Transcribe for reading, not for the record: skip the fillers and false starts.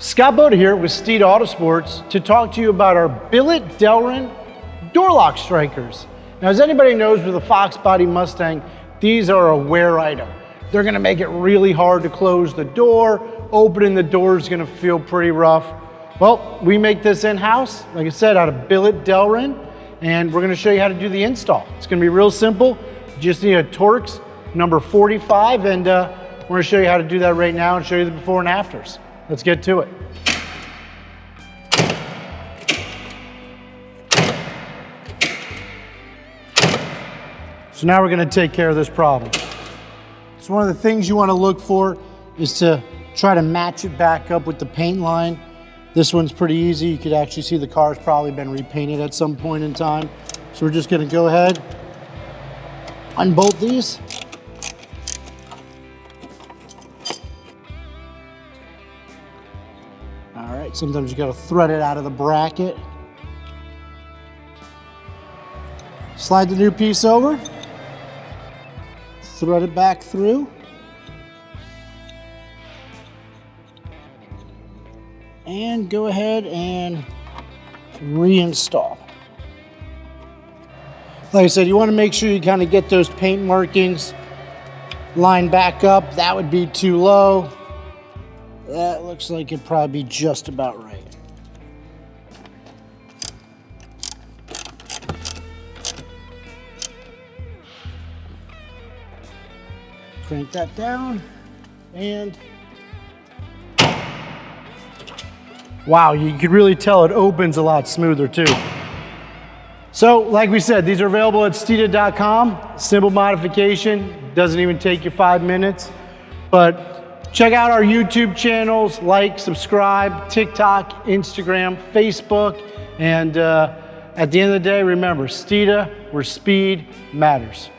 Scott Boda here with Steeda Autosports to talk to you about our Billet Delrin door lock strikers. Now, as anybody knows with a Foxbody Mustang, these are a wear item. They're gonna make it really hard to close the door. Opening the door is gonna feel pretty rough. Well, we make this in-house, like I said, out of Billet Delrin, and we're gonna show you how to do the install. It's gonna be real simple. You just need a Torx number 45, and we're gonna show you how to do that right now and show you the before and afters. Let's get to it. So now we're gonna take care of this problem. So one of the things you wanna look for is to try to match it back up with the paint line. This one's pretty easy. You could actually see the car's probably been repainted at some point in time. So we're just gonna go ahead, unbolt these. All right, sometimes you gotta thread it out of the bracket. Slide the new piece over, thread it back through, and go ahead and reinstall. Like I said, you wanna make sure you kind of get those paint markings lined back up. That would be too low. That looks like it'd probably be just about right. Crank that down, and wow, you can really tell it opens a lot smoother too. So, like we said, these are available at Steeda.com. Simple modification, doesn't even take you 5 minutes, but check out our YouTube channels, like, subscribe, TikTok, Instagram, Facebook, and at the end of the day, remember, Steeda, where speed matters.